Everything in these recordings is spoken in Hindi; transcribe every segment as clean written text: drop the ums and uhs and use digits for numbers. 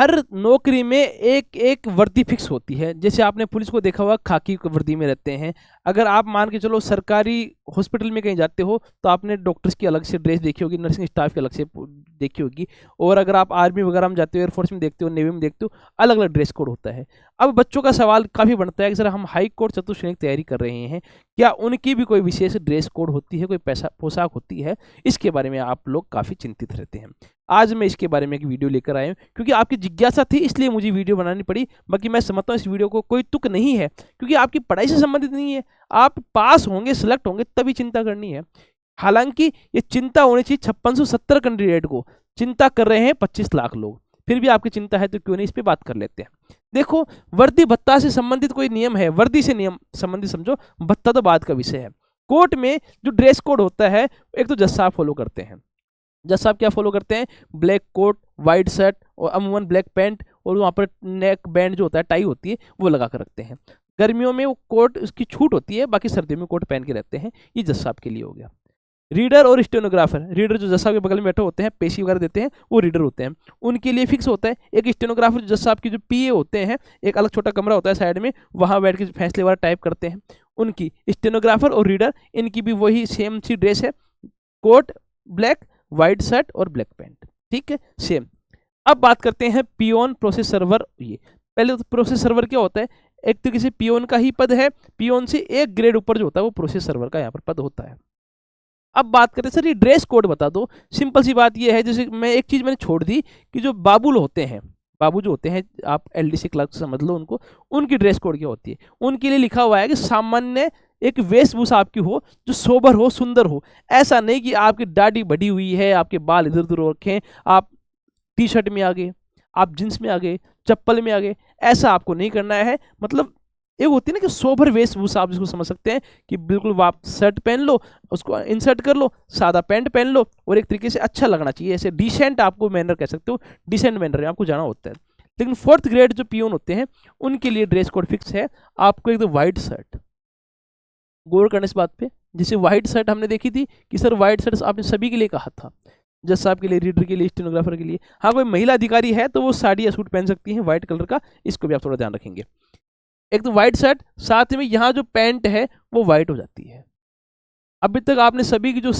हर नौकरी में एक एक वर्दी फिक्स होती है। जैसे आपने पुलिस को देखा होगा, खाकी वर्दी में रहते हैं। अगर आप मान के चलो सरकारी हॉस्पिटल में कहीं जाते हो तो आपने डॉक्टर्स की अलग से ड्रेस देखी होगी, नर्सिंग स्टाफ की अलग से देखी होगी। और अगर आप आर्मी वगैरह में जाते हो, एयरफोर्स में देखते हो, नेवी में देखते हो, अलग अलग ड्रेस कोड होता है। अब बच्चों का सवाल काफ़ी बनता है कि सर हम हाई कोर्ट चतुश्रेणी की तैयारी कर रहे हैं, क्या उनकी भी कोई विशेष ड्रेस कोड होती है, कोई पैसा पोशाक होती है? इसके बारे में आप लोग काफ़ी चिंतित रहते हैं। आज मैं इसके बारे में एक वीडियो लेकर आया हूँ, क्योंकि आपकी जिज्ञासा थी इसलिए मुझे वीडियो बनानी पड़ी। बाकी मैं समझता हूँ इस वीडियो को कोई तुक नहीं है, क्योंकि आपकी पढ़ाई से संबंधित नहीं है। आप पास होंगे, सिलेक्ट होंगे, तभी चिंता करनी है। हालांकि ये चिंता होनी चाहिए 5670 कैंडिडेट को, चिंता कर रहे हैं 25 लाख लोग। फिर भी आपकी चिंता है तो क्यों नहीं, इस पर बात कर लेते हैं। देखो, वर्दी भत्ता से संबंधित कोई नियम है, वर्दी से नियम संबंधित समझो, भत्ता तो बात का विषय है। कोर्ट में जो ड्रेस कोड होता है, एक तो जज साहब फॉलो करते हैं। जज साहब क्या फॉलो करते हैं? ब्लैक कोट, वाइट शर्ट और अमूमन ब्लैक पैंट, और वहाँ पर नेक बैंड जो होता है, टाई होती है, वो लगा कर रखते हैं। गर्मियों में वो कोट उसकी छूट होती है, बाकी सर्दियों में कोट पहन के रहते हैं। ये जज साहब के लिए हो गया। रीडर और स्टेनोग्राफर, रीडर जो जज साहब के बगल में बैठे होते हैं, पेशी वगैरह देते हैं, वो रीडर होते हैं, उनके लिए फिक्स होता है। एक स्टेनोग्राफर जज साहब की जो पीए होते हैं, एक अलग छोटा कमरा होता है साइड में, वहाँ बैठ के फैसले वगैरह टाइप करते हैं। उनकी स्टेनोग्राफर और रीडर, इनकी भी वही सेम सी ड्रेस है, कोट ब्लैक, व्हाइट शर्ट और ब्लैक पैंट, ठीक है, सेम। अब बात करते हैं पियोन, प्रोसेस सर्वर। ये पहले तो प्रोसेस सर्वर क्या होता है? एक तरीके से पियोन का ही पद है। पियोन से एक ग्रेड ऊपर जो होता है वो प्रोसेस सर्वर का यहाँ पर पद होता है। अब बात करते हैं सर ये ड्रेस कोड बता दो। सिंपल सी बात ये है, जैसे मैं एक चीज मैंने छोड़ दी कि जो बाबू होते हैं, बाबू जो होते हैं, आप एलडीसी क्लर्क समझ लो उनको, उनकी ड्रेस कोड क्या होती है? उनके लिए लिखा हुआ है कि सामान्य एक वेशभूषा आपकी हो जो सोबर हो, सुंदर हो। ऐसा नहीं कि आपकी दाढ़ी बढ़ी हुई है, आपके बाल इधर उधर रखे, आप टी शर्ट में आ गए, आप जींस में आ गए, चप्पल में आ गए, ऐसा आपको नहीं करना है। मतलब एक होती है ना कि सोबर वेशभूषा, आप जिसको समझ सकते हैं कि बिल्कुल आप शर्ट पहन लो, उसको इंसर्ट कर लो, सादा पैंट पहन लो, और एक तरीके से अच्छा लगना चाहिए, ऐसे डिसेंट आपको मैनर कह सकते हो, डिसेंट मैनर में आपको जाना होता है। लेकिन फोर्थ ग्रेड जो पियोन होते हैं, उनके लिए ड्रेस कोड फिक्स है। आपको एकदम व्हाइट शर्ट, गौर करने इस बात पे, जैसे व्हाइट शर्ट हमने देखी थी कि सर व्हाइट शर्ट आपने सभी के लिए कहा था, जज साहब के लिए, रीडर के लिए, स्टेनोग्राफर के लिए। हाँ, कोई महिला अधिकारी है तो वो साड़ी या सूट पहन सकती है व्हाइट कलर का, इसको भी आप थोड़ा ध्यान रखेंगे। एक तो व्हाइट शर्ट, साथ में यहाँ जो पैंट है वो व्हाइट हो जाती है। अभी तक आपने सभी की जो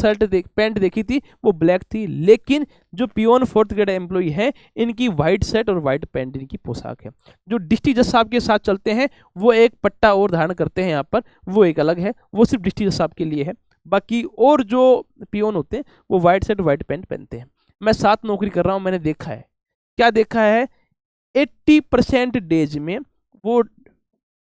पैंट देखी थी वो ब्लैक थी, लेकिन जो पियोन फोर्थ ग्रेड एम्प्लॉई है, इनकी व्हाइट शर्ट और व्हाइट पैंट इनकी पोशाक है। जो डिस्ट्रिक्ट जज साहब के साथ चलते हैं वो एक पट्टा और धारण करते हैं यहाँ पर, वो एक अलग है, वो सिर्फ डिस्ट्रिक्ट जज साहब के लिए है। बाकी और जो पियोन होते हैं वो व्हाइट शर्ट व्हाइट पैंट पहनते हैं। मैं 7 नौकरी कर रहा हूँ, मैंने देखा है, क्या देखा है, 80% डेज में वो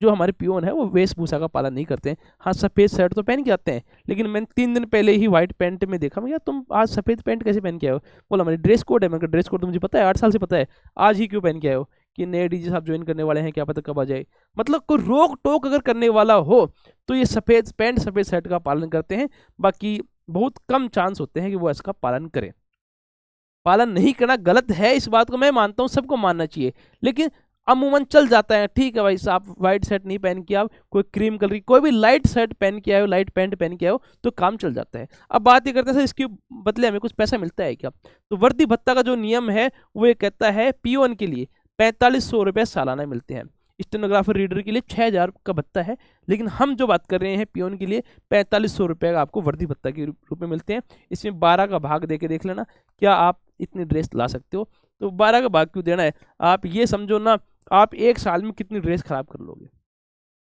जो हमारे पियोन है वो वेशभूषा का पालन नहीं करते हैं। हाँ, सफ़ेद शर्ट तो पहन के आते हैं, लेकिन मैंने 3 दिन पहले ही व्हाइट पैंट में देखा। मैं, यार तुम आज सफ़ेद पैंट कैसे पहन के आए हो? बोला हमारी ड्रेस कोड है। मैंने ड्रेस कोड तो मुझे पता है, 8 साल से पता है, आज ही क्यों पहन के आए हो? कि नए डीजी साहब ज्वाइन करने वाले हैं, क्या पता कब आ जाए। मतलब कोई रोक टोक अगर करने वाला हो तो ये सफ़ेद पैंट सफ़ेद शर्ट का पालन करते हैं। बाकी बहुत कम चांस होते हैं कि वो इसका पालन करें। पालन नहीं करना गलत है, इस बात को मैं मानता हूँ, सबको मानना चाहिए, लेकिन अमूमन चल जाता है। ठीक है भाई साहब, व्हाइट शर्ट नहीं पहन के आओ, कोई क्रीम कलर की, कोई भी लाइट शर्ट पहन के आओ, लाइट पैंट पहन के आओ, तो काम चल जाता है। अब बात ये करते हैं सर इसके बदले हमें कुछ पैसा मिलता है क्या? तो वर्दी भत्ता का जो नियम है वो ये कहता है, पियोन के लिए 4500 रुपये सालाना मिलते हैं, स्टेनोग्राफर रीडर के लिए 6000 का भत्ता है। लेकिन हम जो बात कर रहे हैं पियोन के लिए 4500 रुपये का आपको वर्दी भत्ता के रूप में मिलते हैं। इसमें 12 का भाग दे के देख लेना, क्या आप इतनी ड्रेस ला सकते हो? तो 12 का भाग क्यों देना है? आप ये समझो ना, आप एक साल में कितनी ड्रेस खराब कर लोगे?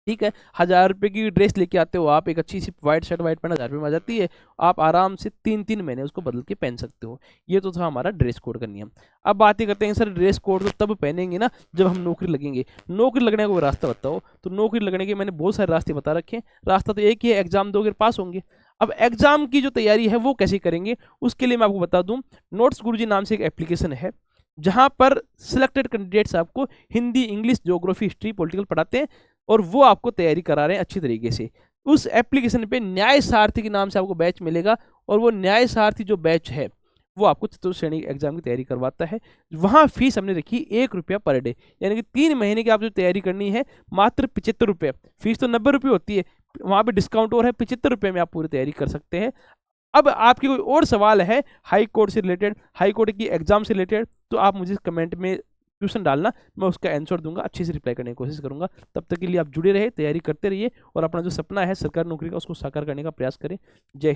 ठीक है, 1000 रुपये की ड्रेस लेके आते हो आप, एक अच्छी सी व्हाइट शर्ट व्हाइट पैंट 1000 रुपये में आ जाती है, आप आराम से 3-3 महीने उसको बदल के पहन सकते हो। ये तो था हमारा ड्रेस कोड का नियम। अब बात ये करते हैं सर ड्रेस कोड तो तब पहनेंगे ना जब हम नौकरी लगेंगे। नौकरी लगने का कोई रास्ता बताओ। तो नौकरी लगने के मैंने बहुत सारे रास्ते बता रखे हैं। रास्ता तो एक ही है, एग्जाम दोगे पास होंगे। अब एग्जाम की जो तैयारी है वो कैसे करेंगे, उसके लिए मैं आपको बता दूं, नोट्स गुरुजी नाम से एक एप्लीकेशन है, जहां पर सिलेक्टेड कैंडिडेट्स आपको Hindi, English, geography, history, political पढ़ाते हैं, और वो आपको तैयारी करा रहे हैं अच्छी तरीके से। उस एप्लीकेशन पे न्याय सारथी के नाम से आपको बैच मिलेगा, और वो न्याय सारथी जो बैच है वो आपको चतुर्थ श्रेणी एग्जाम की तैयारी करवाता है। वहाँ फीस हमने रखी 1 रुपया पर डे, यानी कि 3 महीने की आप जो तैयारी करनी है मात्र 75 रुपये। फीस तो 90 रुपये होती है, वहाँ पे डिस्काउंट और है, 75 रुपये में आप पूरी तैयारी कर सकते हैं। अब आपकी कोई और सवाल है हाई कोर्ट से रिलेटेड, हाई कोर्ट की एग्जाम से रिलेटेड, तो आप मुझे कमेंट में क्वेश्चन डालना, मैं उसका आंसर दूंगा, अच्छे से रिप्लाई करने की कोशिश करूंगा। तब तक के लिए आप जुड़े रहे, तैयारी करते रहिए और अपना जो सपना है सरकारी नौकरी का उसको साकार करने का प्रयास करें। जय हिंद।